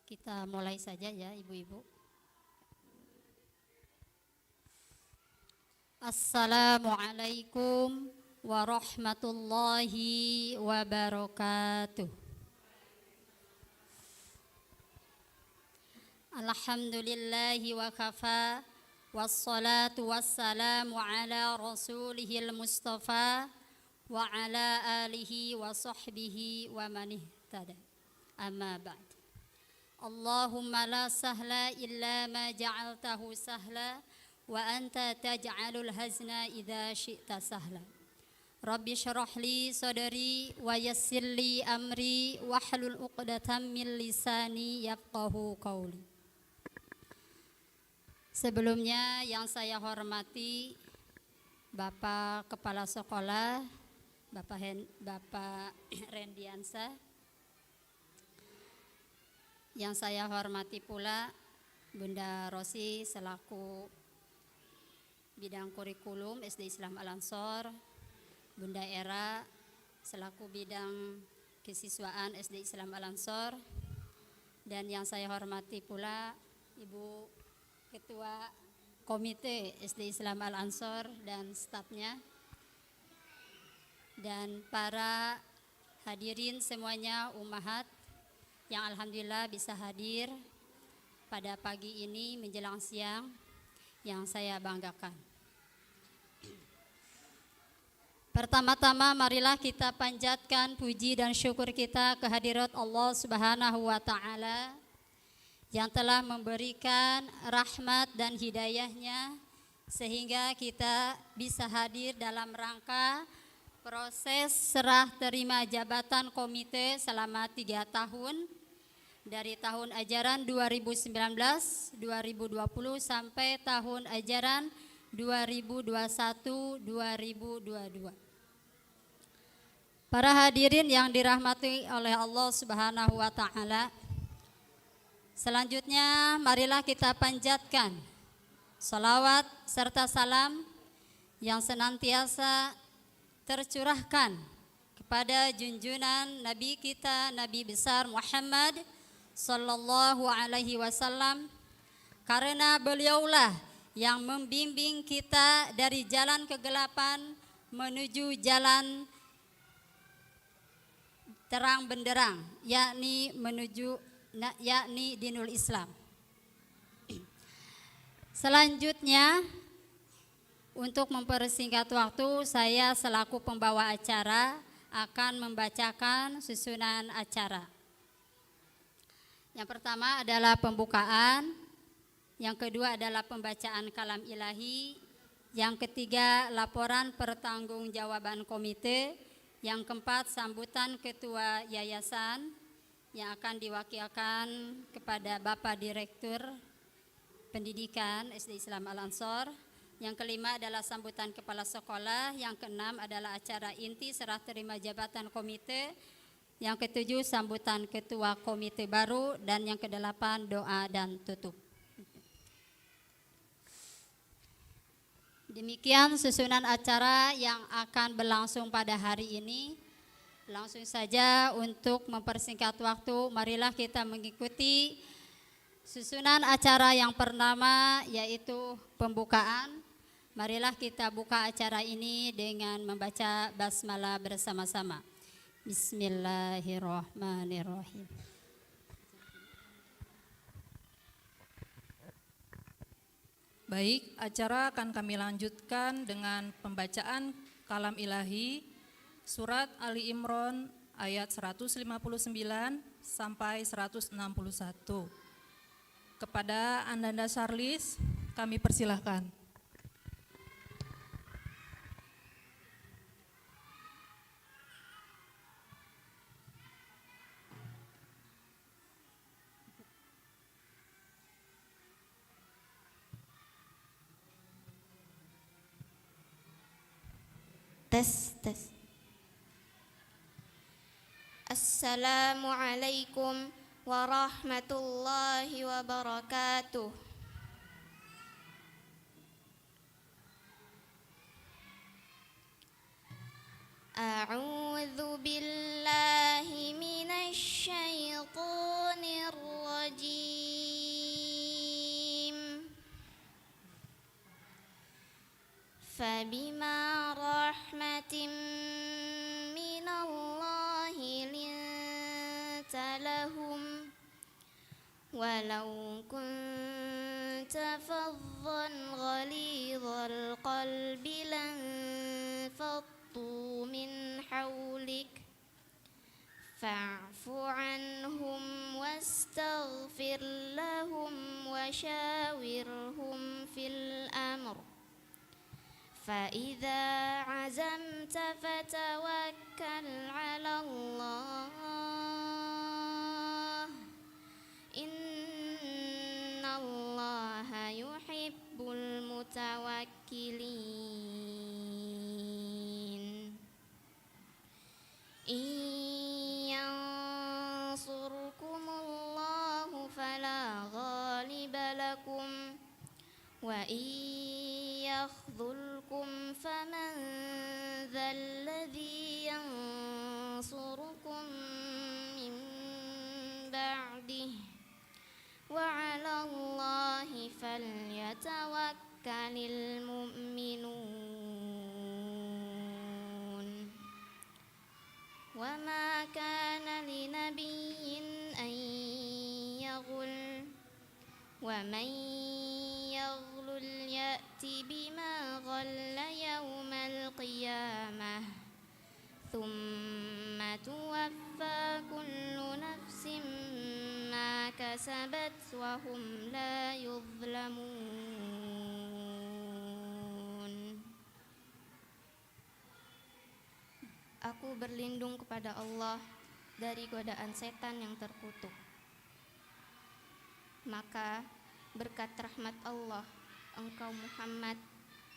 Kita mulai saja ya ibu-ibu. Assalamualaikum warahmatullahi wabarakatuh. Alhamdulillahi wa kafa, wassalatu wassalamu ala rasulihil mustafa wa ala alihi wa sahbihi wa man ihtada. Amma ba'd. Allahumma la sahla illa ma ja'altahu sahla wa anta taj'alul hazna idza syi'ta sahla. Rabbi syrah li sadri wa yassir li amri wahlul 'uqdatam min lisani yafqahu qawli. Sebelumnya yang saya hormati Bapak Kepala Sekolah, Bapak Rendiansa. Yang saya hormati pula Bunda Rosi selaku bidang kurikulum SD Islam Al-Ansor, Bunda Era selaku bidang kesiswaan SD Islam Al-Ansor, dan yang saya hormati pula Ibu Ketua Komite SD Islam Al-Ansor dan stafnya, dan para hadirin semuanya ummahat yang alhamdulillah bisa hadir pada pagi ini menjelang siang yang saya banggakan. Pertama-tama marilah kita panjatkan puji dan syukur kita kehadirat Allah Subhanahu wa taala yang telah memberikan rahmat dan hidayahnya sehingga kita bisa hadir dalam rangka proses serah terima jabatan komite selama 3 tahun dari tahun ajaran 2019-2020 sampai tahun ajaran 2021-2022. Para hadirin yang dirahmati oleh Allah Subhanahu wa taala, selanjutnya marilah kita panjatkan salawat serta salam yang senantiasa tercurahkan kepada junjungan Nabi kita, Nabi besar Muhammad sallallahu alaihi wasallam, karena beliaulah yang membimbing kita dari jalan kegelapan menuju jalan terang benderang, yakni dinul Islam. Selanjutnya, untuk mempersingkat waktu, saya selaku pembawa acara akan membacakan susunan acara. Yang pertama adalah pembukaan, yang kedua adalah pembacaan kalam ilahi, yang ketiga laporan pertanggungjawaban komite, yang keempat sambutan ketua yayasan yang akan diwakilkan kepada Bapak Direktur Pendidikan SD Islam Al-Ansor. Yang kelima adalah sambutan kepala sekolah, yang keenam adalah acara inti serah terima jabatan komite, yang ketujuh sambutan ketua komite baru, dan yang kedelapan doa dan tutup. Demikian susunan acara yang akan berlangsung pada hari ini. Langsung saja untuk mempersingkat waktu, marilah kita mengikuti susunan acara yang pertama, yaitu pembukaan. Marilah kita buka acara ini dengan membaca basmalah bersama-sama. Bismillahirrahmanirrahim. Baik, acara akan kami lanjutkan dengan pembacaan kalam ilahi surat Ali Imran ayat 159 sampai 161. Kepada Ananda Charles kami persilahkan. Tes. Assalamualaikum warahmatullahi wabarakatuh. A'udzu billahi minasy syaithanir rajim. فبما رحمة من الله لنت لهم ولو كنت فظا غليظ القلب لانفضوا من حولك فاعف عنهم واستغفر لهم وشاورهم في الأمر فإذا عزمت فتوكل على الله إن الله يحب المتوكلين إن ينصركم الله فلا غالب لكم وإن يخذلكم فمن ذا الذي ينصركم من بعده وعلى الله فليتوكل المؤمنون وما كان لنبي أن يغل ومن يغل يأت بما غل يوم القيامة ثم توفى كل نفس ما كسبت وهم لا يظلمون. Aku berlindung kepada Allah dari godaan setan yang terkutuk. Maka berkat rahmat Allah, engkau Muhammad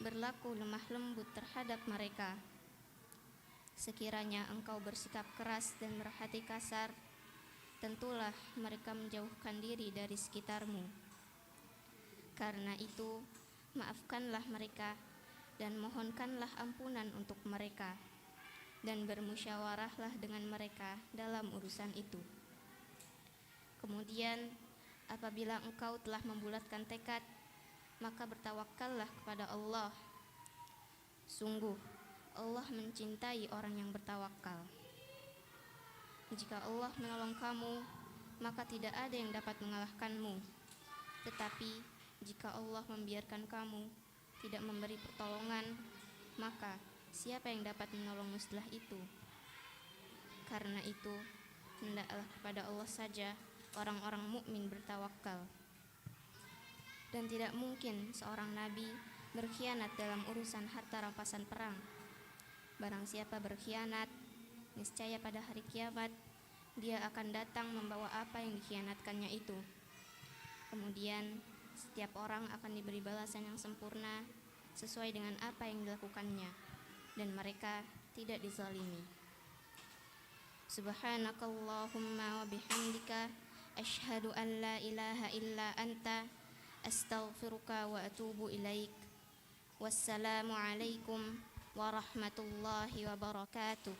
berlaku lemah lembut terhadap mereka. Sekiranya engkau bersikap keras dan berhati kasar, tentulah mereka menjauhkan diri dari sekitarmu. Karena itu, maafkanlah mereka dan mohonkanlah ampunan untuk mereka, dan bermusyawarahlah dengan mereka dalam urusan itu. Kemudian, apabila engkau telah membulatkan tekad, maka bertawakallah kepada Allah. Sungguh, Allah mencintai orang yang bertawakal. Jika Allah menolong kamu, maka tidak ada yang dapat mengalahkanmu. Tetapi, jika Allah membiarkan kamu tidak memberi pertolongan, maka siapa yang dapat menolongmu setelah itu? Karena itu, hendaklah kepada Allah saja orang-orang mukmin bertawakal. Dan tidak mungkin seorang nabi berkhianat dalam urusan harta rampasan perang. Barang siapa berkhianat, niscaya pada hari kiamat dia akan datang membawa apa yang dikhianatkannya itu. Kemudian setiap orang akan diberi balasan yang sempurna sesuai dengan apa yang dilakukannya, dan mereka tidak dizalimi. Subhanakallahumma wa bihamdika asyhadu an la ilaha illa anta astaghfiruka wa atubu ilaik. Wassalamu alaikum warahmatullahi wabarakatuh.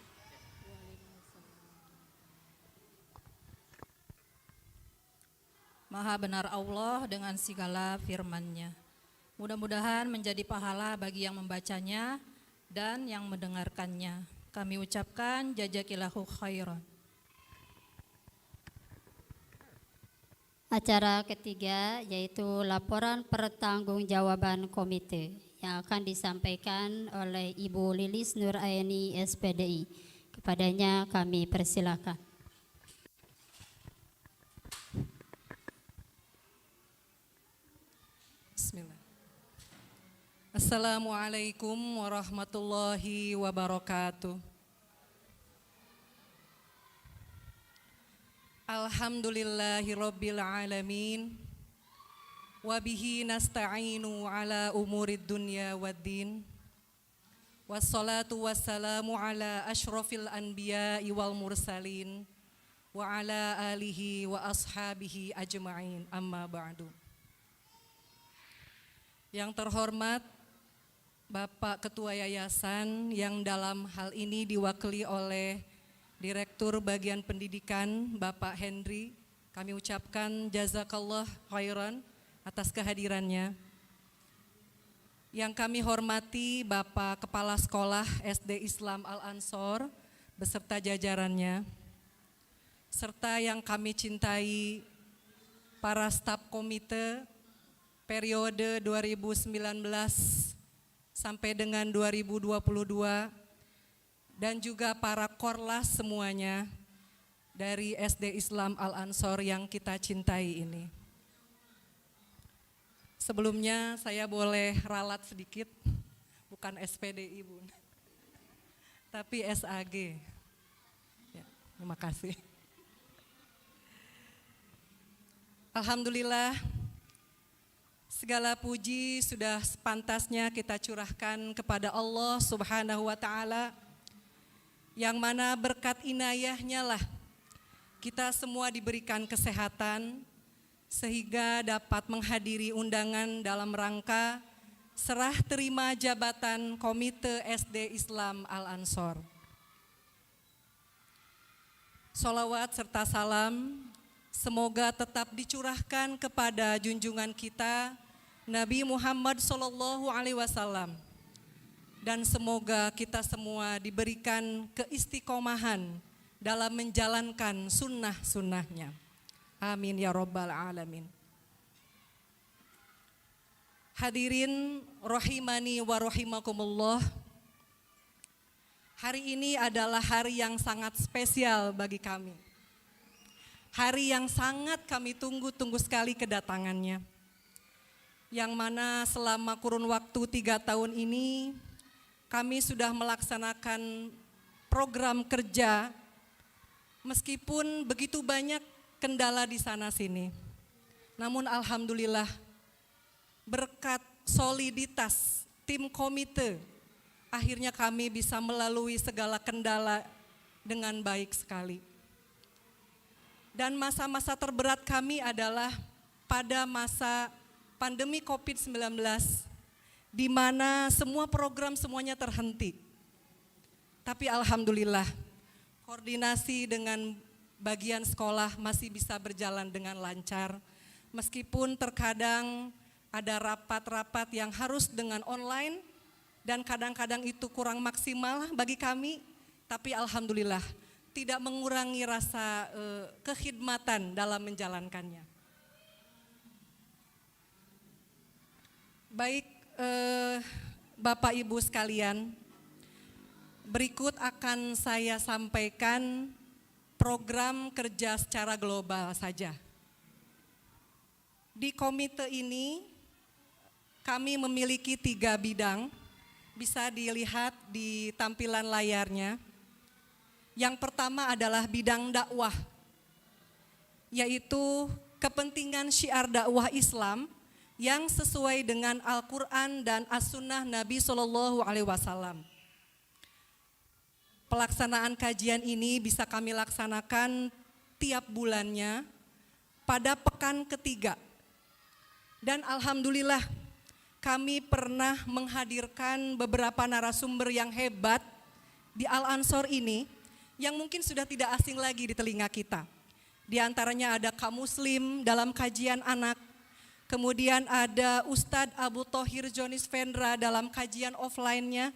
Maha benar Allah dengan segala firman-Nya. Mudah-mudahan menjadi pahala bagi yang membacanya dan yang mendengarkannya. Kami ucapkan jazakillahu khairan. Acara ketiga yaitu laporan pertanggungjawaban komite yang akan disampaikan oleh Ibu Lilis Nuraini SPDI. Kepadanya kami persilakan. Bismillah. Assalamualaikum warahmatullahi wabarakatuh. Alhamdulillahirabbil alamin. Wabihi nasta'inu ala umurid dunya waddin. Wassalatu wassalamu ala ashrafil anbiya'i wal mursalin wa ala alihi wa ashabihi ajma'in, amma ba'du. Yang terhormat Bapak Ketua Yayasan yang dalam hal ini diwakili oleh Direktur Bagian Pendidikan Bapak Henry, kami ucapkan jazakallah khairan atas kehadirannya. Yang kami hormati Bapak Kepala Sekolah SD Islam Al-Ansor beserta jajarannya, serta yang kami cintai para staf komite periode 2019 sampai dengan 2022, dan juga para korlas semuanya dari SD Islam Al-Ansor yang kita cintai ini. Sebelumnya saya boleh ralat sedikit, bukan SPDI Bun, tapi SAG. Ya, terima kasih. Alhamdulillah, segala puji sudah sepantasnya kita curahkan kepada Allah Subhanahu wa Ta'ala, yang mana berkat inayahnya lah kita semua diberikan kesehatan, sehingga dapat menghadiri undangan dalam rangka serah terima jabatan Komite SD Islam Al-Ansor. Sholawat serta salam semoga tetap dicurahkan kepada junjungan kita Nabi Muhammad SAW, dan semoga kita semua diberikan keistiqomahan dalam menjalankan sunnah-sunnahnya. Amin ya Rabbal Alamin. Hadirin rahimani wa rahimakumullah. Hari ini adalah hari yang sangat spesial bagi kami. Hari yang sangat kami tunggu sekali kedatangannya. Yang mana selama kurun waktu 3 tahun ini kami sudah melaksanakan program kerja meskipun begitu banyak kendala di sana sini. Namun alhamdulillah berkat soliditas tim komite akhirnya kami bisa melalui segala kendala dengan baik sekali. Dan masa-masa terberat kami adalah pada masa pandemi COVID-19, di mana semua program semuanya terhenti. Tapi alhamdulillah koordinasi dengan bagian sekolah masih bisa berjalan dengan lancar, meskipun terkadang ada rapat-rapat yang harus dengan online dan kadang-kadang itu kurang maksimal bagi kami, tapi alhamdulillah tidak mengurangi rasa kekhidmatan dalam menjalankannya. Baik Bapak Ibu sekalian, berikut akan saya sampaikan program kerja secara global saja. Di komite ini kami memiliki 3 bidang, bisa dilihat di tampilan layarnya. Yang pertama adalah bidang dakwah, yaitu kepentingan syiar dakwah Islam yang sesuai dengan Al-Quran dan As-Sunnah Nabi SAW. Pelaksanaan kajian ini bisa kami laksanakan tiap bulannya pada pekan ketiga. Dan alhamdulillah kami pernah menghadirkan beberapa narasumber yang hebat di Al-Ansor ini yang mungkin sudah tidak asing lagi di telinga kita. Di antaranya ada Kak Muslim dalam kajian anak, kemudian ada Ustadz Abu Thohir Jonis Vendra dalam kajian offline-nya,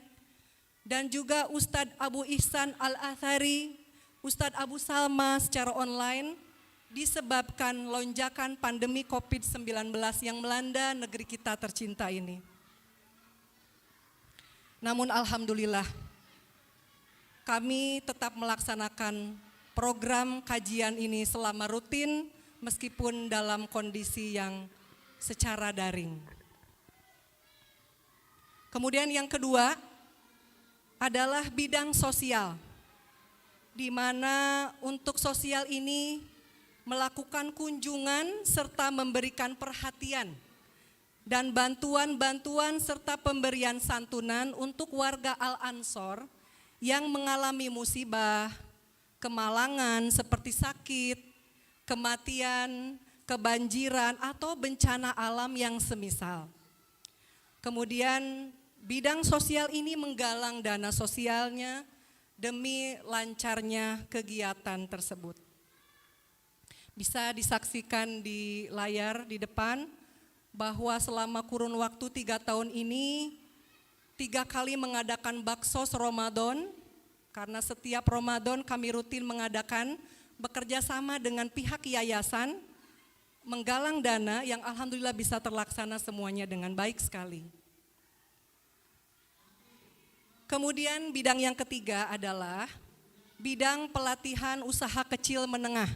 dan juga Ustadz Abu Ihsan Al-Athari, Ustadz Abu Salma secara online, disebabkan lonjakan pandemi COVID-19 yang melanda negeri kita tercinta ini. Namun alhamdulillah, kami tetap melaksanakan program kajian ini selama rutin meskipun dalam kondisi yang secara daring. Kemudian yang kedua adalah bidang sosial, di mana untuk sosial ini melakukan kunjungan serta memberikan perhatian dan bantuan-bantuan serta pemberian santunan untuk warga Al-Ansor yang mengalami musibah, kemalangan seperti sakit, kematian, kebanjiran, atau bencana alam yang semisal. Kemudian bidang sosial ini menggalang dana sosialnya demi lancarnya kegiatan tersebut. Bisa disaksikan di layar di depan bahwa selama kurun waktu 3 tahun ini 3 kali mengadakan baksos Ramadan, karena setiap Ramadan kami rutin mengadakan bekerja sama dengan pihak yayasan, menggalang dana yang alhamdulillah bisa terlaksana semuanya dengan baik sekali. Kemudian bidang yang ketiga adalah bidang pelatihan usaha kecil menengah,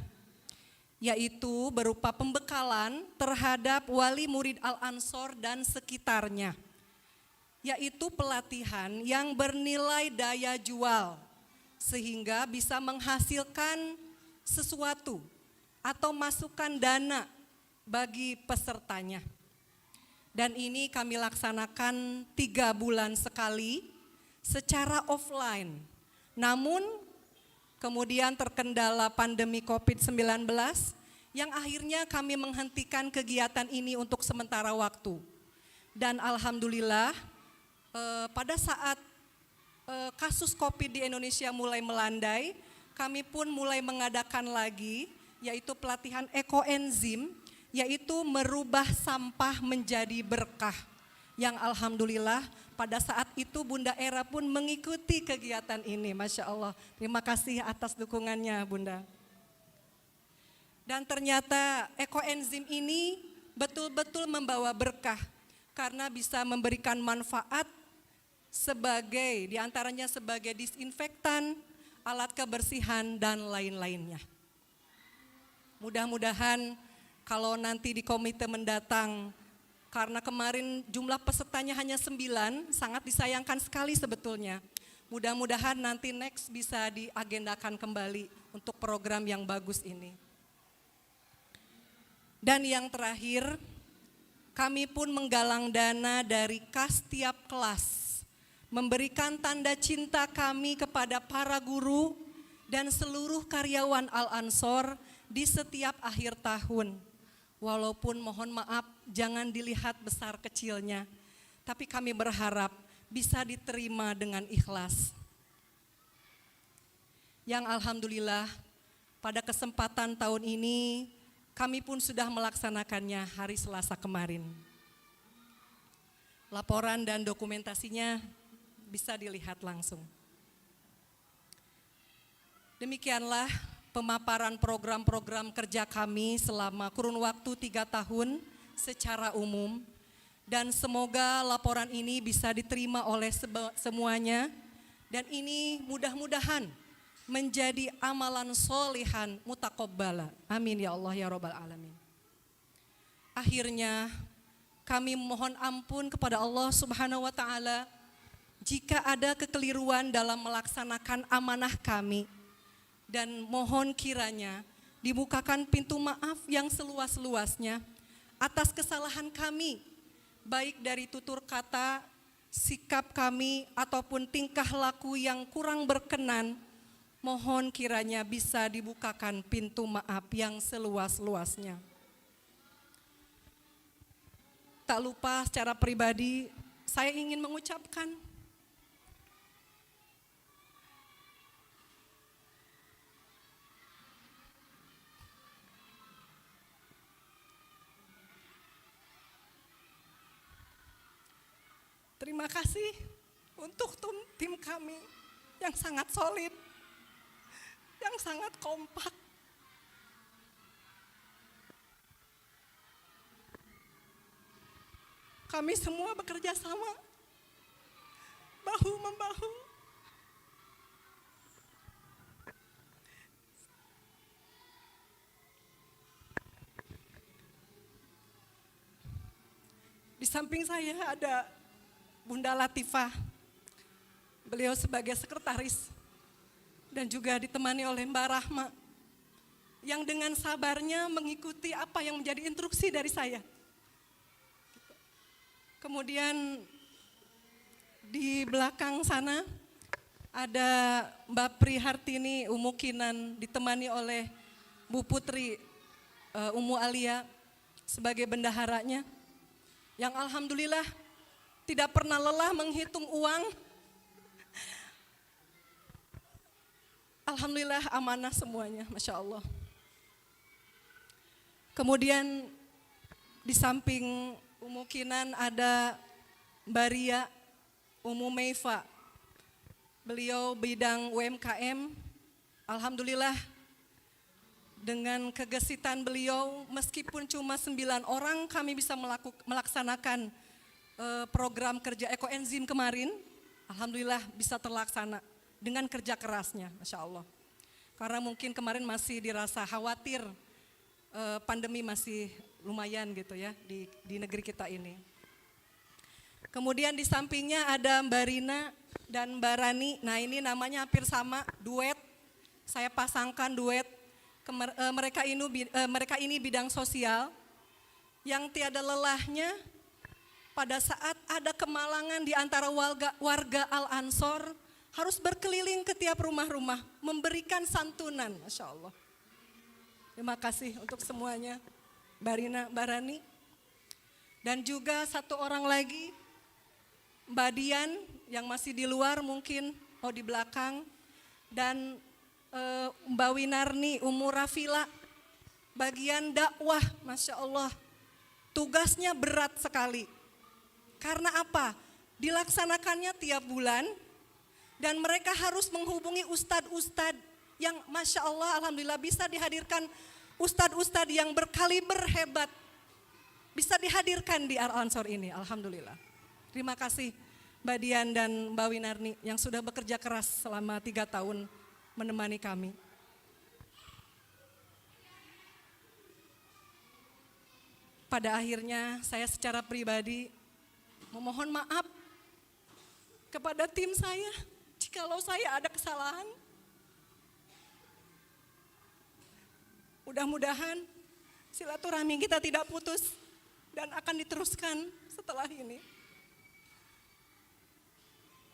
yaitu berupa pembekalan terhadap wali murid Al-Ansor dan sekitarnya, yaitu pelatihan yang bernilai daya jual sehingga bisa menghasilkan sesuatu atau masukan dana bagi pesertanya. Dan ini kami laksanakan 3 bulan sekali secara offline. Namun kemudian terkendala pandemi COVID-19 yang akhirnya kami menghentikan kegiatan ini untuk sementara waktu. Dan alhamdulillah pada saat kasus COVID di Indonesia mulai melandai, kami pun mulai mengadakan lagi yaitu pelatihan ekoenzim, yaitu merubah sampah menjadi berkah. Yang alhamdulillah pada saat itu Bunda Era pun mengikuti kegiatan ini, Masya Allah. Terima kasih atas dukungannya Bunda. Dan ternyata ekoenzim ini betul-betul membawa berkah karena bisa memberikan manfaat sebagai diantaranya sebagai disinfektan, alat kebersihan dan lain-lainnya. Mudah-mudahan kalau nanti di komite mendatang, karena kemarin jumlah pesertanya hanya 9, sangat disayangkan sekali sebetulnya. Mudah-mudahan nanti next bisa diagendakan kembali untuk program yang bagus ini. Dan yang terakhir, kami pun menggalang dana dari kas tiap kelas, memberikan tanda cinta kami kepada para guru dan seluruh karyawan Al-Ansor di setiap akhir tahun. Walaupun mohon maaf jangan dilihat besar kecilnya, tapi kami berharap bisa diterima dengan ikhlas. Yang alhamdulillah pada kesempatan tahun ini kami pun sudah melaksanakannya hari Selasa kemarin. Laporan dan dokumentasinya bisa dilihat langsung. Demikianlah pemaparan program-program kerja kami selama kurun waktu 3 tahun secara umum, dan semoga laporan ini bisa diterima oleh semuanya, dan ini mudah-mudahan menjadi amalan solihan mutaqabbala. Amin ya Allah ya Rabbal Alamin. Akhirnya kami mohon ampun kepada Allah Subhanahu wa Ta'ala jika ada kekeliruan dalam melaksanakan amanah kami, dan mohon kiranya dibukakan pintu maaf yang seluas-luasnya atas kesalahan kami, baik dari tutur kata, sikap kami, ataupun tingkah laku yang kurang berkenan. Mohon kiranya bisa dibukakan pintu maaf yang seluas-luasnya. Tak lupa secara pribadi saya ingin mengucapkan terima kasih untuk tim kami yang sangat solid, yang sangat kompak. Kami semua bekerja sama, bahu-membahu. Di samping saya ada Bunda Latifah, beliau sebagai sekretaris, dan juga ditemani oleh Mbak Rahma, yang dengan sabarnya mengikuti apa yang menjadi instruksi dari saya. Kemudian di belakang sana ada Mbak Prihartini Umukinan, ditemani oleh Bu Putri Umu Alia sebagai bendaharanya, yang alhamdulillah tidak pernah lelah menghitung uang. Alhamdulillah amanah semuanya, Masya Allah. Kemudian di samping Kemungkinan ada Mbak Ria, Umu Meifa. Beliau bidang UMKM. Alhamdulillah dengan kegesitan beliau, meskipun cuma 9 orang kami bisa melaksanakan program kerja ekoenzim kemarin. Alhamdulillah bisa terlaksana dengan kerja kerasnya, Masya Allah. Karena mungkin kemarin masih dirasa khawatir, pandemi masih lumayan gitu ya di negeri kita ini. Kemudian di sampingnya ada Mbak Rina dan Mbak Rani. Nah ini namanya hampir sama, duet. Saya pasangkan duet. Mereka ini bidang sosial yang tiada lelahnya pada saat ada kemalangan di antara warga Al-Ansor harus berkeliling ke tiap rumah-rumah memberikan santunan, Masya Allah. Terima kasih untuk semuanya, Mbak Rina, Mbak Rani. Dan juga satu orang lagi, Mbak Dian yang masih di luar mungkin, di belakang. Dan Mbak Winarni, Umur Rafila, bagian dakwah, Masya Allah. Tugasnya berat sekali. Karena apa? Dilaksanakannya tiap bulan dan mereka harus menghubungi ustadz-ustadz yang Masya Allah, Alhamdulillah bisa dihadirkan ustadz-ustadz yang berkaliber hebat. Bisa dihadirkan di Al-Ansor ini, Alhamdulillah. Terima kasih Mbak Dian dan Mbak Winarni yang sudah bekerja keras selama 3 tahun menemani kami. Pada akhirnya saya secara pribadi memohon maaf kepada tim saya jikalau saya ada kesalahan. Mudah-mudahan silaturahmi kita tidak putus dan akan diteruskan setelah ini.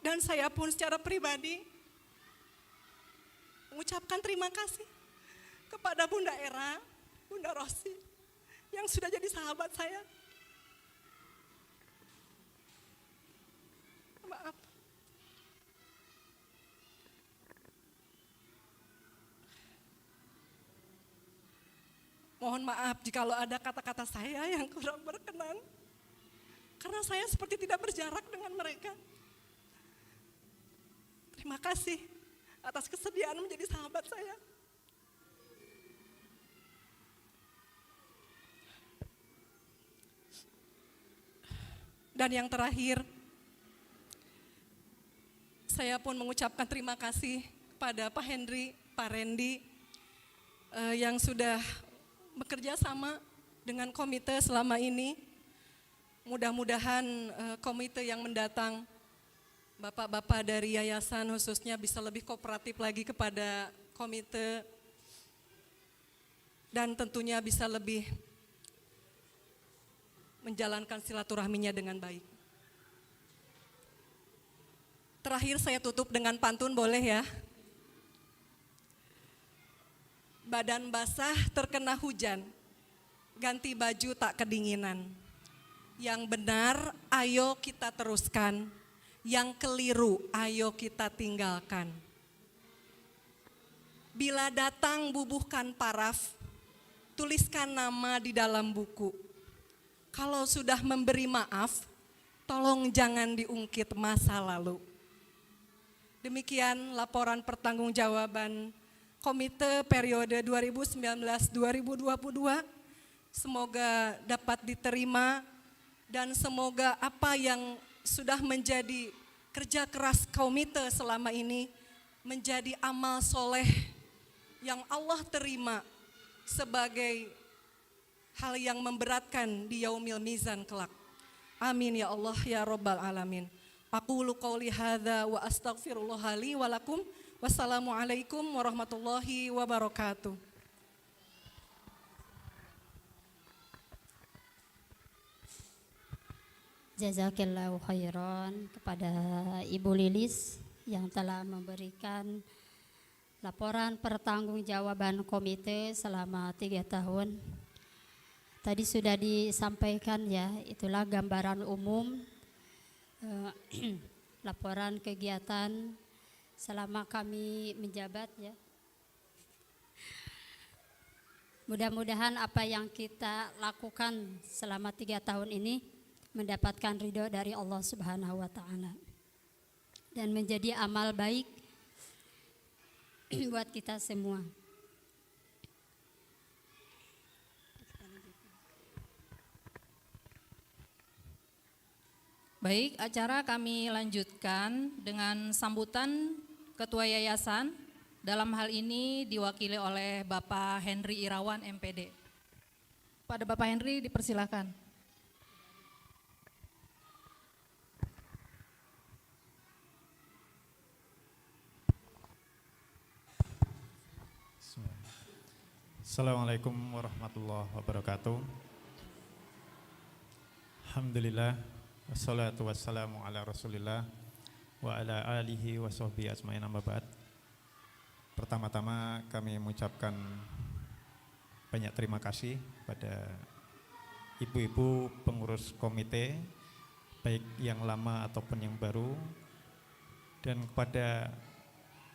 Dan saya pun secara pribadi mengucapkan terima kasih kepada Bunda Era, Bunda Rosi yang sudah jadi sahabat saya. Maaf. Mohon maaf jikalau ada kata-kata saya yang kurang berkenan. Karena saya seperti tidak berjarak dengan mereka. Terima kasih atas kesediaan menjadi sahabat saya. Dan yang terakhir, saya pun mengucapkan terima kasih kepada Pak Henry, Pak Randy yang sudah bekerja sama dengan komite selama ini. Mudah-mudahan komite yang mendatang, bapak-bapak dari yayasan khususnya bisa lebih kooperatif lagi kepada komite dan tentunya bisa lebih menjalankan silaturahminya dengan baik. Terakhir saya tutup dengan pantun, boleh ya? Badan basah terkena hujan, ganti baju tak kedinginan. Yang benar ayo kita teruskan, yang keliru ayo kita tinggalkan. Bila datang bubuhkan paraf, tuliskan nama di dalam buku. Kalau sudah memberi maaf, tolong jangan diungkit masa lalu. Demikian laporan pertanggungjawaban komite periode 2019-2022. Semoga dapat diterima dan semoga apa yang sudah menjadi kerja keras komite selama ini menjadi amal soleh yang Allah terima sebagai hal yang memberatkan di yaumil mizan kelak. Amin ya Allah ya Rabbal alamin. Aqulu qouli hadza wa astaghfirullah li wa lakum. Wassalamualaikum warahmatullahi wabarakatuh. Jazakillahu khairan kepada Ibu Lilis yang telah memberikan laporan pertanggungjawaban komite selama 3 tahun. Tadi sudah disampaikan ya, itulah gambaran umum laporan kegiatan selama kami menjabat ya. Mudah-mudahan apa yang kita lakukan selama 3 tahun ini mendapatkan ridho dari Allah Subhanahu wa taala dan menjadi amal baik buat kita semua. Baik, acara kami lanjutkan dengan sambutan Ketua Yayasan. Dalam hal ini diwakili oleh Bapak Henry Irawan, MPD. Pada Bapak Henry dipersilakan. Assalamualaikum warahmatullahi wabarakatuh. Alhamdulillah, wassalatu wassalamu ala rasulillah wa ala alihi wa sahbihi ajma'in, amma ba'd. Pertama-tama kami mengucapkan banyak terima kasih pada ibu-ibu pengurus komite, baik yang lama ataupun yang baru, dan kepada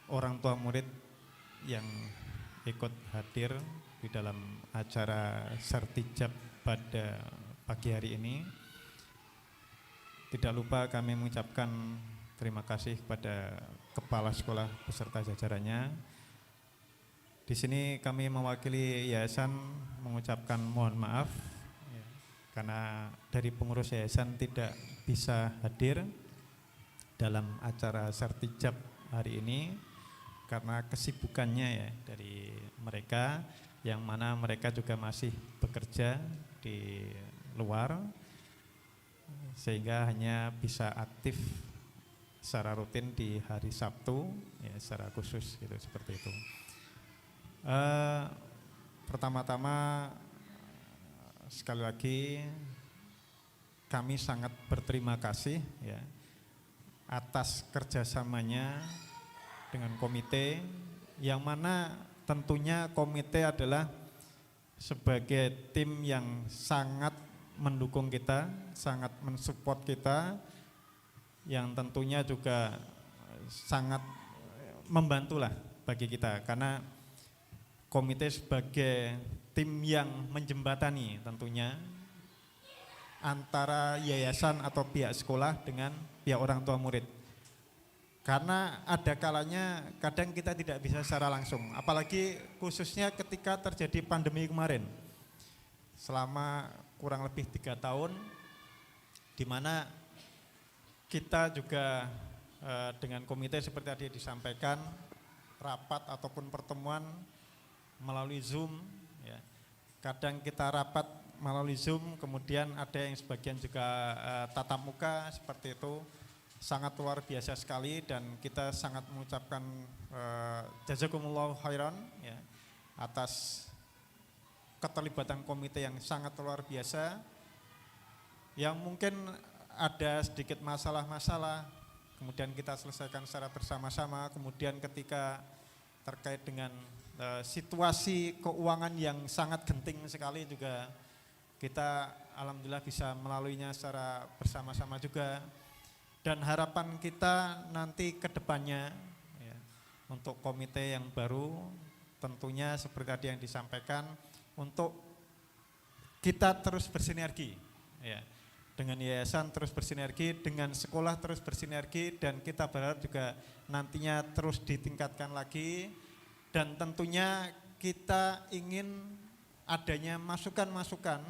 orang tua murid yang ikut hadir di dalam acara Sertijab pada pagi hari ini. Tidak lupa kami mengucapkan terima kasih kepada kepala sekolah beserta jajarannya. Di sini kami mewakili yayasan mengucapkan mohon maaf karena dari pengurus yayasan tidak bisa hadir dalam acara Sertijab hari ini karena kesibukannya ya dari mereka, yang mana mereka juga masih bekerja di luar sehingga hanya bisa aktif secara rutin di hari Sabtu ya, secara khusus gitu, seperti itu. Pertama-tama sekali lagi kami sangat berterima kasih ya atas kerjasamanya dengan komite, yang mana tentunya komite adalah sebagai tim yang sangat mendukung kita, sangat mensupport kita, yang tentunya juga sangat membantulah bagi kita, karena komite sebagai tim yang menjembatani tentunya antara yayasan atau pihak sekolah dengan pihak orang tua murid. Karena ada kalanya kadang kita tidak bisa secara langsung, apalagi khususnya ketika terjadi pandemi kemarin selama kurang lebih 3 tahun, di mana kita juga dengan komite seperti tadi disampaikan, rapat ataupun pertemuan melalui Zoom ya. Kadang kita rapat melalui Zoom, kemudian ada yang sebagian juga tatap muka, seperti itu. Sangat luar biasa sekali, dan kita sangat mengucapkan jazakumullahu khairan ya, atas keterlibatan komite yang sangat luar biasa, yang mungkin ada sedikit masalah-masalah, kemudian kita selesaikan secara bersama-sama. Kemudian ketika terkait dengan situasi keuangan yang sangat genting sekali juga, kita alhamdulillah bisa melaluinya secara bersama-sama juga. Dan harapan kita nanti ke depannya ya, untuk komite yang baru tentunya seperti tadi yang disampaikan, untuk kita terus bersinergi ya, dengan yayasan terus bersinergi, dengan sekolah terus bersinergi, dan kita berharap juga nantinya terus ditingkatkan lagi. Dan tentunya kita ingin adanya masukan-masukan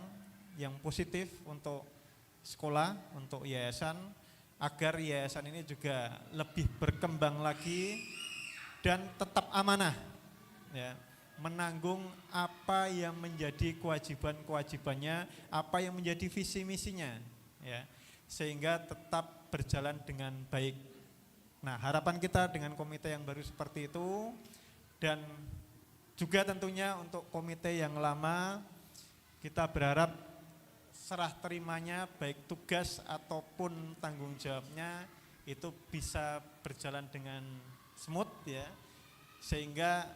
yang positif untuk sekolah, untuk yayasan, agar yayasan ini juga lebih berkembang lagi dan tetap amanah ya, menanggung apa yang menjadi kewajiban-kewajibannya, apa yang menjadi visi misinya ya, sehingga tetap berjalan dengan baik. Nah, harapan kita dengan komite yang baru seperti itu, dan juga tentunya untuk komite yang lama, kita berharap serah terimanya baik tugas ataupun tanggung jawabnya itu bisa berjalan dengan smooth ya, sehingga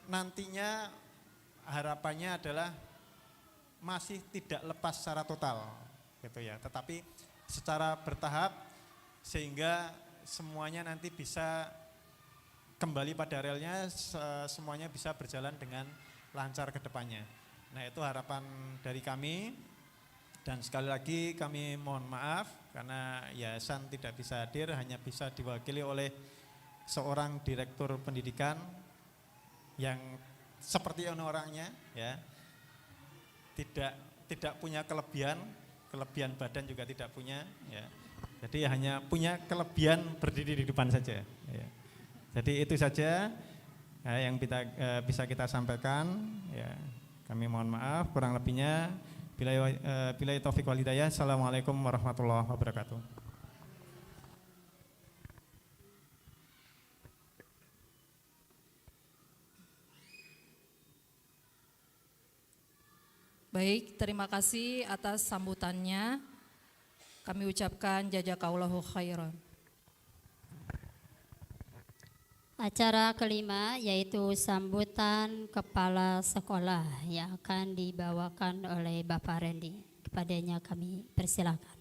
nantinya harapannya adalah masih tidak lepas secara total gitu ya, tetapi secara bertahap sehingga semuanya nanti bisa kembali pada relnya, semuanya bisa berjalan dengan lancar ke depannya. Nah, itu harapan dari kami. Dan sekali lagi kami mohon maaf karena yayasan tidak bisa hadir, hanya bisa diwakili oleh seorang direktur pendidikan yang seperti orangnya, ya, tidak punya kelebihan badan juga tidak punya, ya. Jadi hanya punya kelebihan berdiri di depan saja. Ya. Jadi itu saja yang bisa kita sampaikan. Ya. Kami mohon maaf, kurang lebihnya. Billahi taufiq wal hidayah. Assalamualaikum warahmatullahi wabarakatuh. Baik, terima kasih atas sambutannya. Kami ucapkan jazakallahu khairan. Acara kelima yaitu sambutan kepala sekolah yang akan dibawakan oleh Bapak Randy. Kepadanya kami persilakan.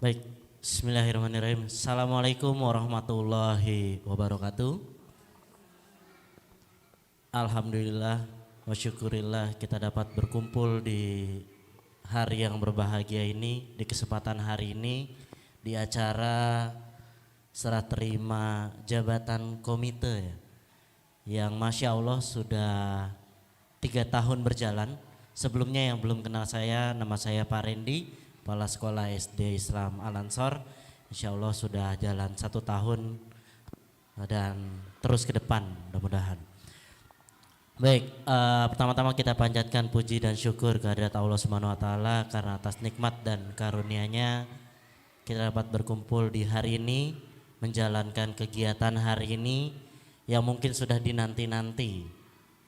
Baik, bismillahirrahmanirrahim. Assalamualaikum warahmatullahi wabarakatuh. Alhamdulillah wa syukurillah kita dapat berkumpul di hari yang berbahagia ini, di kesempatan hari ini, di acara serah terima jabatan komite ya, yang Masya Allah sudah 3 tahun berjalan. Sebelumnya yang belum kenal saya, nama saya Pak Randy, Kepala Sekolah SD Islam Al-Ansor. Insya Allah sudah jalan 1 tahun dan terus ke depan mudah-mudahan. Baik, pertama-tama kita panjatkan puji dan syukur kehadirat Allah Subhanahu wa taala karena atas nikmat dan karunia-Nya kita dapat berkumpul di hari ini, menjalankan kegiatan hari ini yang mungkin sudah dinanti-nanti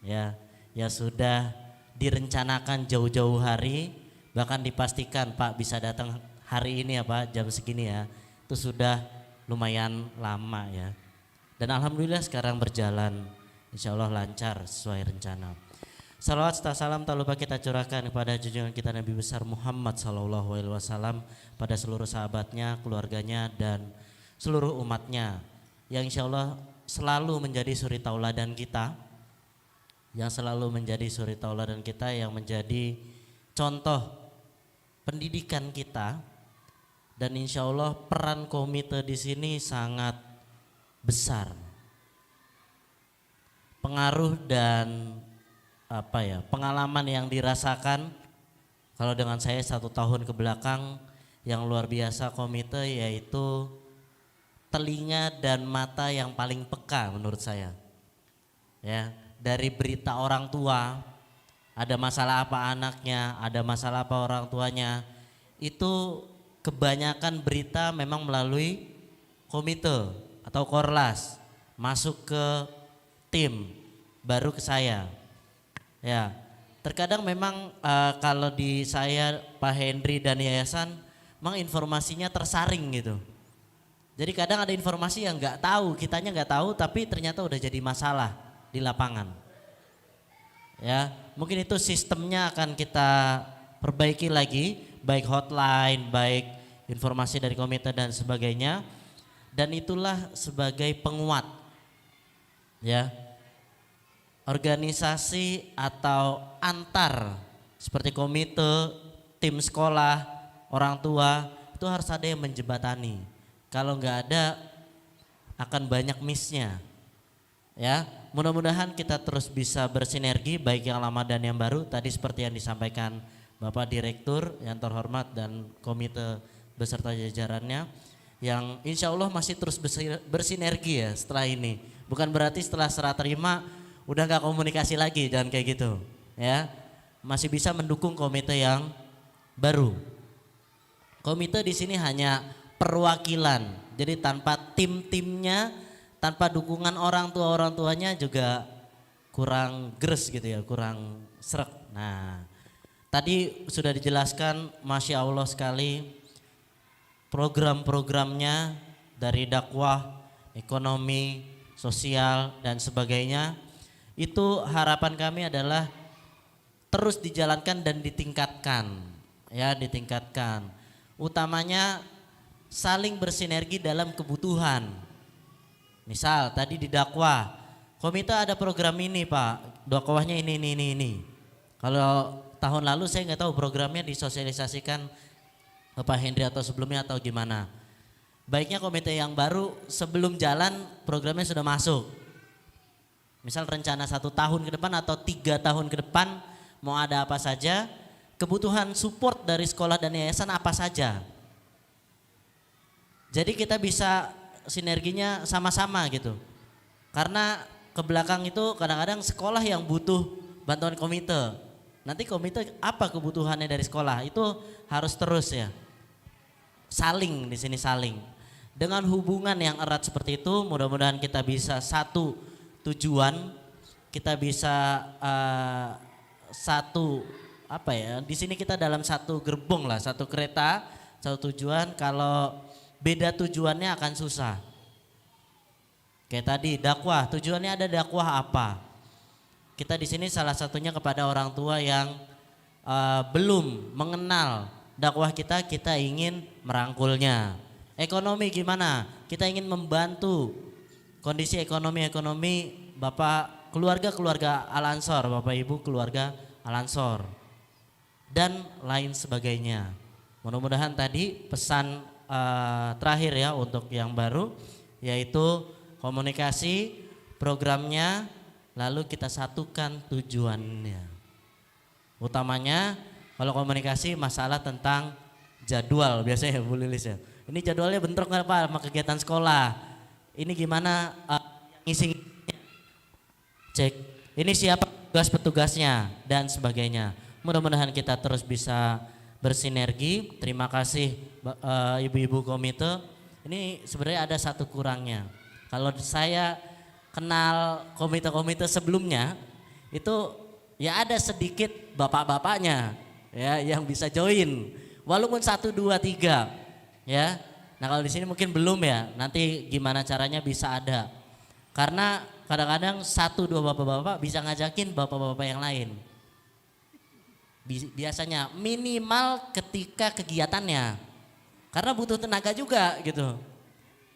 ya, yang sudah direncanakan jauh-jauh hari, bahkan dipastikan Pak bisa datang hari ini ya Pak, jam segini ya, itu sudah lumayan lama ya. Dan alhamdulillah sekarang berjalan, insya Allah lancar sesuai rencana. Salawat serta salam tak lupa kita curahkan kepada junjungan kita Nabi besar Muhammad SAW, pada seluruh sahabatnya, keluarganya dan seluruh umatnya yang insya Allah selalu menjadi suri tauladan kita, yang selalu menjadi suri tauladan kita, yang menjadi contoh pendidikan kita. Dan insya Allah peran komite di sini sangat besar. Pengaruh dan pengalaman yang dirasakan kalau dengan saya 1 tahun ke belakang yang luar biasa komite, yaitu telinga dan mata yang paling peka menurut saya. Ya, dari berita orang tua, ada masalah apa anaknya, ada masalah apa orang tuanya, itu kebanyakan berita memang melalui komite atau korlas, masuk ke tim, baru ke saya. Ya, terkadang memang kalau di saya, Pak Henry dan yayasan, memang informasinya tersaring gitu. Jadi kadang ada informasi yang nggak tahu, kitanya nggak tahu, tapi ternyata udah jadi masalah di lapangan. Ya, mungkin itu sistemnya akan kita perbaiki lagi, baik hotline, baik informasi dari komite dan sebagainya. Dan itulah sebagai penguat, ya, organisasi atau antar seperti komite, tim sekolah, orang tua, itu harus ada yang menjembatani. Kalau nggak ada akan banyak miss-nya. Ya, mudah-mudahan kita terus bisa bersinergi baik yang lama dan yang baru. Tadi seperti yang disampaikan Bapak Direktur yang terhormat dan komite beserta jajarannya, yang insya Allah masih terus bersinergi ya setelah ini. Bukan berarti setelah serah terima udah nggak komunikasi lagi, jangan kayak gitu ya. Masih bisa mendukung komite yang baru. Komite di sini hanya perwakilan, jadi tanpa tim-timnya, tanpa dukungan orang tuanya juga kurang gres gitu ya, kurang srek. Nah, tadi sudah dijelaskan, Masya Allah sekali program-programnya dari dakwah, ekonomi, sosial dan sebagainya. Itu harapan kami adalah terus dijalankan dan ditingkatkan, ya, ditingkatkan utamanya saling bersinergi dalam kebutuhan. Misal tadi di dakwah, komite ada program ini Pak, dakwahnya ini. Kalau tahun lalu saya nggak tahu programnya disosialisasikan Bapak Hendri atau sebelumnya atau gimana. Baiknya komite yang baru sebelum jalan programnya sudah masuk. Misal rencana 1 tahun ke depan atau 3 tahun ke depan mau ada apa saja, kebutuhan support dari sekolah dan yayasan apa saja. Jadi kita bisa sinerginya sama-sama gitu. Karena ke belakang itu kadang-kadang sekolah yang butuh bantuan komite. Nanti komite apa kebutuhannya dari sekolah itu harus terus ya. Saling di sini saling. Dengan hubungan yang erat seperti itu mudah-mudahan kita bisa satu tujuan, kita bisa satu apa ya? Di sini kita dalam satu gerbong lah, satu kereta, satu tujuan. Kalau beda tujuannya akan susah. Kayak tadi dakwah, tujuannya ada dakwah apa? Kita di sini salah satunya kepada orang tua yang belum mengenal dakwah kita ingin merangkulnya. Ekonomi gimana? Kita ingin membantu kondisi ekonomi Bapak keluarga Al-Ansor, Bapak Ibu keluarga Al-Ansor dan lain sebagainya. Mudah-mudahan tadi pesan terakhir ya untuk yang baru yaitu komunikasi programnya lalu kita satukan tujuannya. Utamanya kalau komunikasi masalah tentang jadwal biasanya Bu Lilis ya. Ini jadwalnya bentrok nggak Pak sama kegiatan sekolah. Ini gimana ngisi cek. Ini siapa petugas-petugasnya dan sebagainya. Mudah-mudahan kita terus bisa bersinergi. Terima kasih ibu-ibu komite. Ini sebenarnya ada satu kurangnya. Kalau saya kenal komite-komite sebelumnya itu ya ada sedikit bapak-bapaknya ya yang bisa join. Walaupun 1, 2, 3 ya. Nah kalau di sini mungkin belum ya. Nanti gimana caranya bisa ada. Karena kadang-kadang 1, 2 bapak-bapak bisa ngajakin bapak-bapak yang lain. Biasanya minimal ketika kegiatannya. Karena butuh tenaga juga gitu.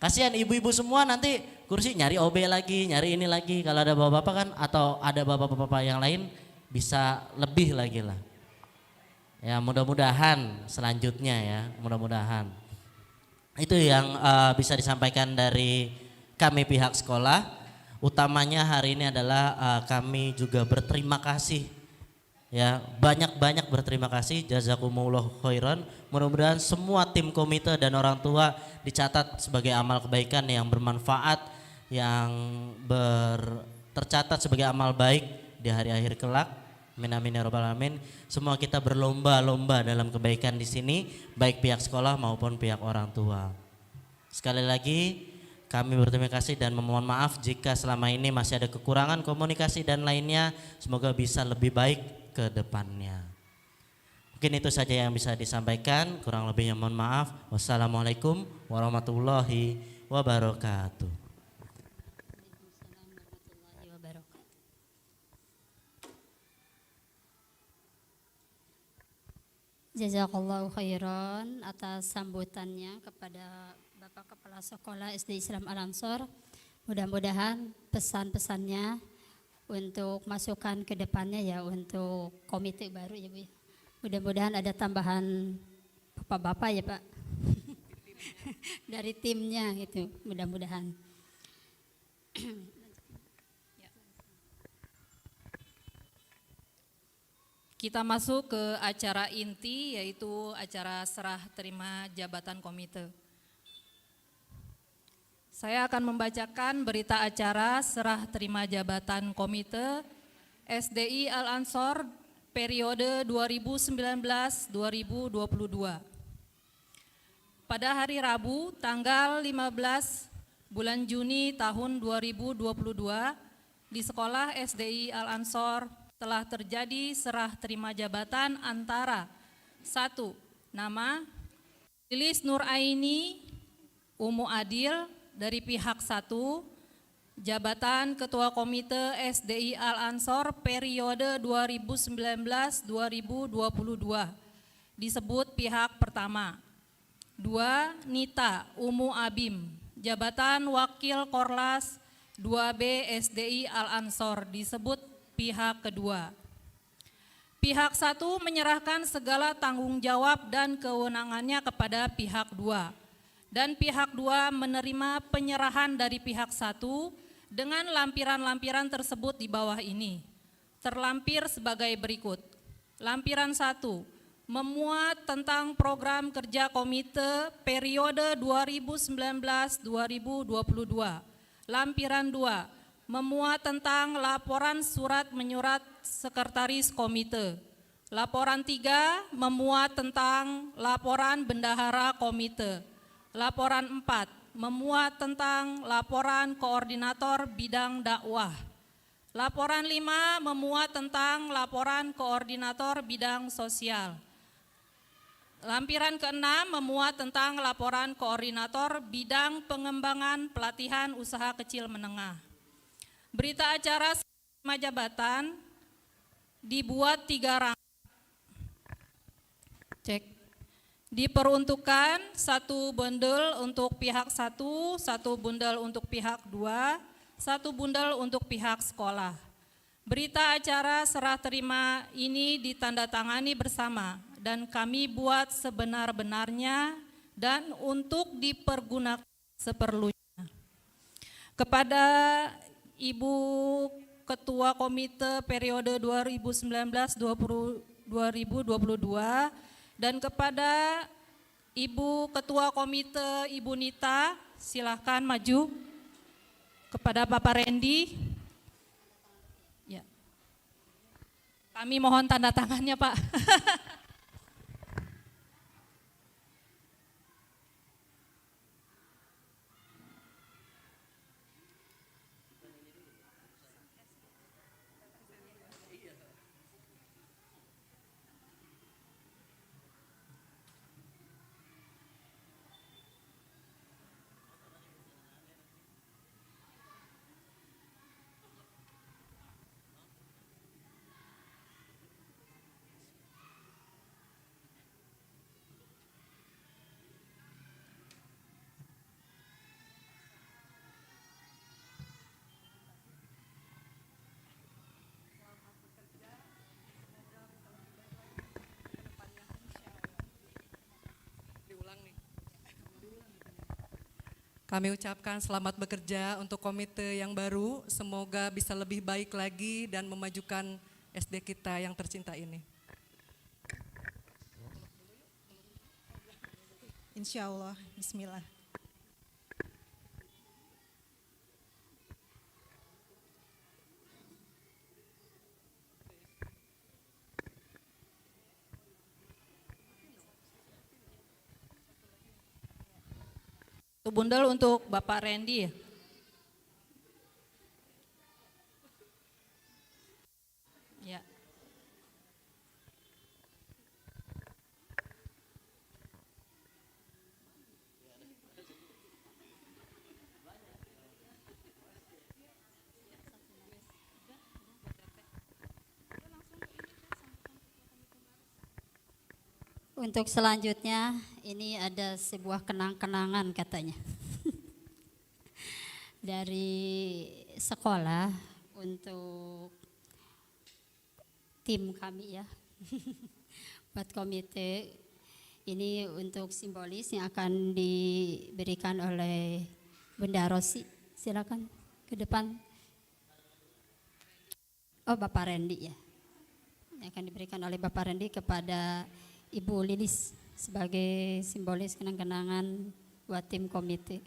Kasihan ibu-ibu semua nanti kursi nyari OB lagi, nyari ini lagi. Kalau ada bapak-bapak kan atau ada bapak-bapak yang lain bisa lebih lagi lah. Ya mudah-mudahan selanjutnya ya, mudah-mudahan. Itu yang bisa disampaikan dari kami pihak sekolah. Utamanya hari ini adalah kami juga berterima kasih. Ya, banyak-banyak berterima kasih, jazakumullah khairan. Mudah-mudahan semua tim komite dan orang tua dicatat sebagai amal kebaikan yang bermanfaat, yang tercatat sebagai amal baik di hari akhir kelak. Amin amin ya rabbal alamin. Semua kita berlomba-lomba dalam kebaikan di sini, baik pihak sekolah maupun pihak orang tua. Sekali lagi kami berterima kasih dan memohon maaf jika selama ini masih ada kekurangan komunikasi dan lainnya. Semoga bisa lebih baik ke depannya. Mungkin itu saja yang bisa disampaikan, kurang lebihnya mohon maaf. Wassalamualaikum warahmatullahi wabarakatuh. Jazakallahu khairan atas sambutannya kepada Bapak Kepala Sekolah SD Islam Al-Ansor. Mudah-mudahan pesan-pesannya untuk masukan ke depannya ya untuk komite baru ya Bu. Mudah-mudahan ada tambahan bapak-bapak ya Pak dari timnya gitu, mudah-mudahan. Kita masuk ke acara inti yaitu acara serah terima jabatan komite. Saya akan membacakan berita acara serah terima jabatan komite SDI Al-Ansor periode 2019-2022. Pada hari Rabu tanggal 15 bulan Juni tahun 2022 di sekolah SDI Al-Ansor telah terjadi serah terima jabatan antara 1. Nama Lilis Nuraini Umu Adil dari pihak 1, jabatan Ketua Komite SDI Al-Ansor periode 2019-2022 disebut pihak pertama. 2. Nita Umu Abim, jabatan Wakil Korlas 2B SDI Al-Ansor, disebut pihak kedua. Pihak 1 menyerahkan segala tanggung jawab dan kewenangannya kepada pihak 2. Dan pihak 2 menerima penyerahan dari pihak 1 dengan lampiran-lampiran tersebut di bawah ini. Terlampir sebagai berikut. Lampiran 1 memuat tentang program kerja komite periode 2019-2022. Lampiran 2 memuat tentang laporan surat menyurat sekretaris komite. Laporan 3 memuat tentang laporan bendahara komite. Laporan 4 memuat tentang laporan koordinator bidang dakwah. Laporan 5 memuat tentang laporan koordinator bidang sosial. Lampiran ke-6 memuat tentang laporan koordinator bidang pengembangan pelatihan usaha kecil menengah. Berita acara jabatan dibuat 3 rangkaian. Cek. Diperuntukkan 1 bundel untuk pihak 1, 1 bundel untuk pihak 2, 1 bundel untuk pihak sekolah. Berita acara serah terima ini ditandatangani bersama dan kami buat sebenar-benarnya dan untuk dipergunakan seperlunya. Kepada Ibu Ketua Komite periode 2019-2022 dan kepada Ibu Ketua Komite Ibu Nita, silahkan maju. Kepada Bapak Randy, ya. Kami mohon tanda tangannya, Pak. Kami ucapkan selamat bekerja untuk komite yang baru, semoga bisa lebih baik lagi dan memajukan SD kita yang tercinta ini. Insya Allah, bismillah. Satu bundel untuk Bapak Randy. Ya. Untuk selanjutnya, ini ada sebuah kenang-kenangan katanya. Dari sekolah untuk tim kami ya. Buat komite, ini untuk simbolis yang akan diberikan oleh Bunda Rosi. Silakan ke depan. Oh, Bapak Randy ya. Yang akan diberikan oleh Bapak Randy kepada Ibu Lilis sebagai simbolis kenang-kenangan buat tim komite.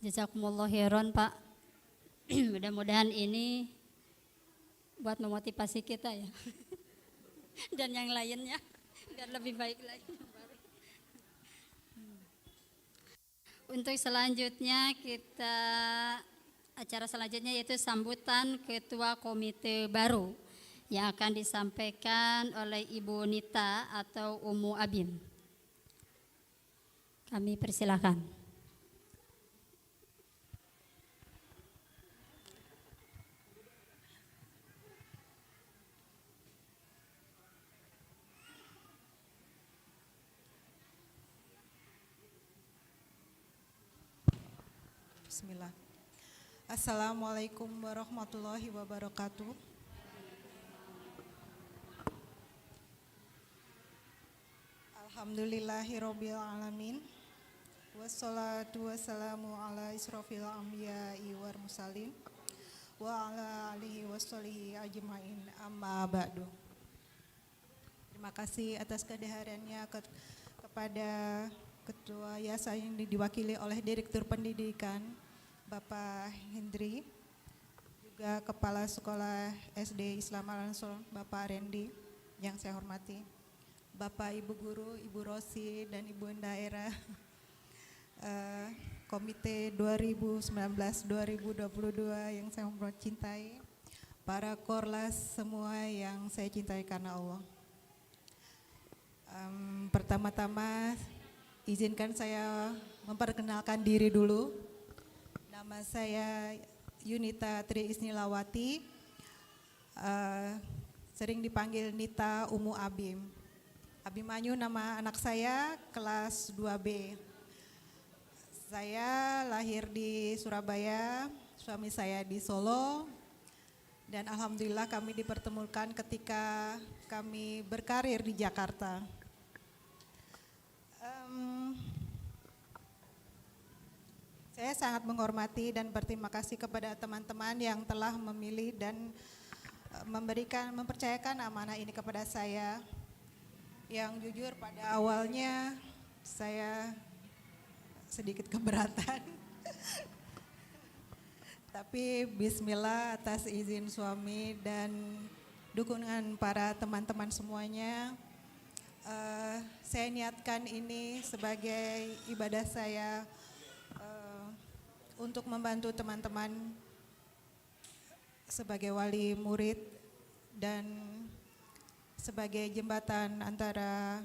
Jazakumullah khairan, Pak. Mudah-mudahan ini buat memotivasi kita ya. Dan yang lainnya biar lebih baik lagi. Untuk selanjutnya acara selanjutnya yaitu sambutan Ketua Komite baru yang akan disampaikan oleh Ibu Nita atau Umu Abim. Kami persilakan. Bismillah. Assalamualaikum warahmatullahi wabarakatuh. Alhamdulillahirabbil alamin. Wassalatu wassalamu ala israfil anbiya'i wal mursalin wa ala alihi wasolihi ajmain, amma ba'du. Terima kasih atas kehadirannya kepada Ketua Yayasan yang diwakili oleh Direktur Pendidikan Bapak Hendri, juga Kepala Sekolah SD Islam Al-Ansor Bapak Randy yang saya hormati, Bapak Ibu Guru, Ibu Rosi dan Ibu Daerah, Komite 2019-2022 yang saya cintai, para korlas semua yang saya cintai karena Allah. Pertama-tama izinkan saya memperkenalkan diri dulu. Nama saya Yunita Tri Isnilawati, sering dipanggil Nita Umu Abim. Abimanyu nama anak saya, kelas 2B. Saya lahir di Surabaya, suami saya di Solo, dan alhamdulillah kami dipertemukan ketika kami berkarir di Jakarta. Saya sangat menghormati dan berterima kasih kepada teman-teman yang telah memilih dan mempercayakan amanah ini kepada saya. Yang jujur pada awalnya saya sedikit keberatan. Tapi bismillah atas izin suami dan dukungan para teman-teman semuanya, saya niatkan ini sebagai ibadah saya untuk membantu teman-teman sebagai wali murid dan sebagai jembatan antara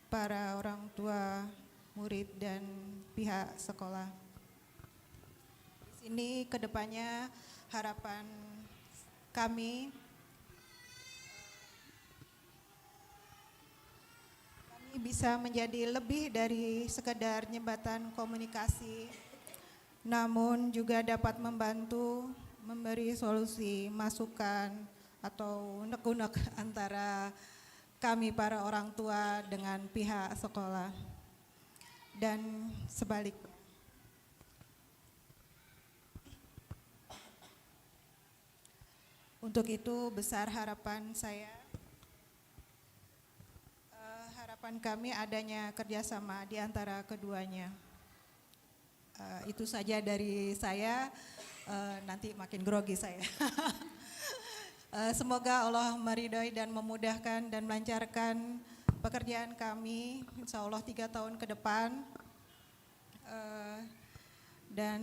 para orang tua murid dan pihak sekolah. Di sini kedepannya harapan kami bisa menjadi lebih dari sekedar jembatan komunikasi, namun juga dapat membantu memberi solusi, masukan, atau unek-unek antara kami para orang tua dengan pihak sekolah dan sebaliknya. Untuk itu besar harapan saya, harapan kami adanya kerjasama di antara keduanya. Itu saja dari saya, nanti makin grogi saya. Semoga Allah meridhoi dan memudahkan dan melancarkan pekerjaan kami, insya Allah 3 tahun ke depan. Dan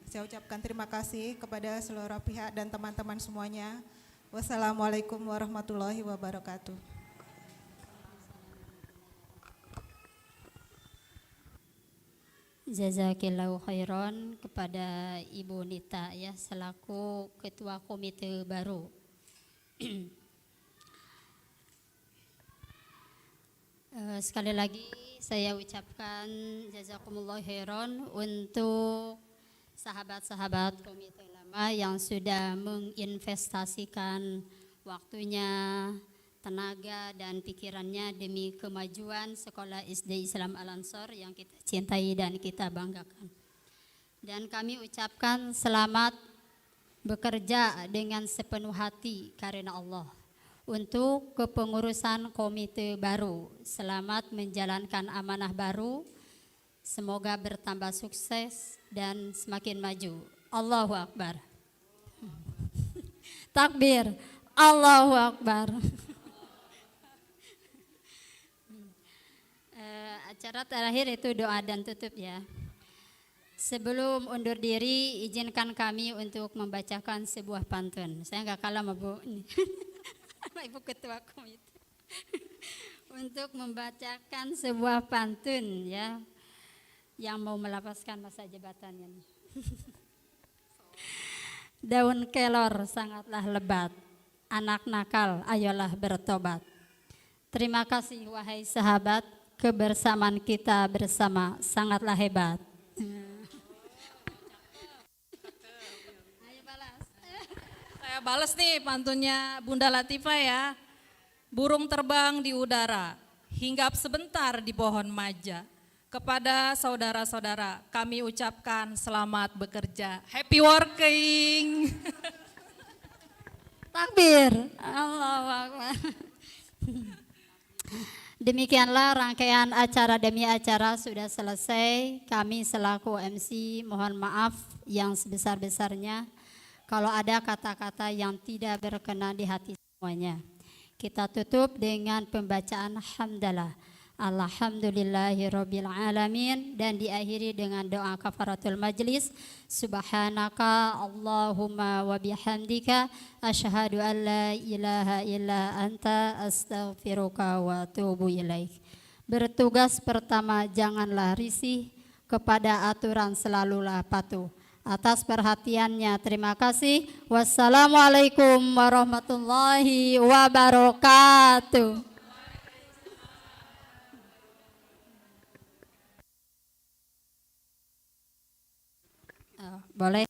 saya ucapkan terima kasih kepada seluruh pihak dan teman-teman semuanya. Wassalamualaikum warahmatullahi wabarakatuh. Jazakillahu khairan kepada Ibu Nita ya selaku Ketua Komite baru. Sekali lagi saya ucapkan jazakumullah khairan untuk sahabat-sahabat Komite Lama yang sudah menginvestasikan waktunya, tenaga dan pikirannya demi kemajuan Sekolah SD Islam Al-Ansor yang kita cintai dan kita banggakan. Dan kami ucapkan selamat bekerja dengan sepenuh hati karena Allah. Untuk kepengurusan komite baru, selamat menjalankan amanah baru, semoga bertambah sukses dan semakin maju. Allahu Akbar. Takbir, Allahu Akbar. Acara terakhir itu doa dan tutup ya. Sebelum undur diri, izinkan kami untuk membacakan sebuah pantun. Saya nggak kalah sama Bu sama Ibu Ketua Komite. Untuk membacakan sebuah pantun ya, yang mau melepaskan masa jabatannya. Daun kelor sangatlah lebat, anak nakal ayolah bertobat. Terima kasih wahai sahabat, kebersamaan kita bersama sangatlah hebat. bales nih pantunnya Bunda Latifah ya. Burung terbang di udara, hinggap sebentar di pohon maja. Kepada saudara-saudara kami ucapkan selamat bekerja. Happy working. Takbir. Allahu Akbar. Demikianlah rangkaian acara demi acara sudah selesai. Kami selaku MC mohon maaf yang sebesar-besarnya kalau ada kata-kata yang tidak berkenan di hati semuanya. Kita tutup dengan pembacaan hamdalah. Alhamdulillahirabbil alamin dan diakhiri dengan doa kafaratul majlis. Subhanaka Allahumma wa bihamdika asyhadu an la ilaha illa anta astaghfiruka wa atubu ilaik. Bertugas pertama, janganlah risih, kepada aturan selalulah patuh. Atas perhatiannya terima kasih. Wassalamualaikum warahmatullahi wabarakatuh. Boleh.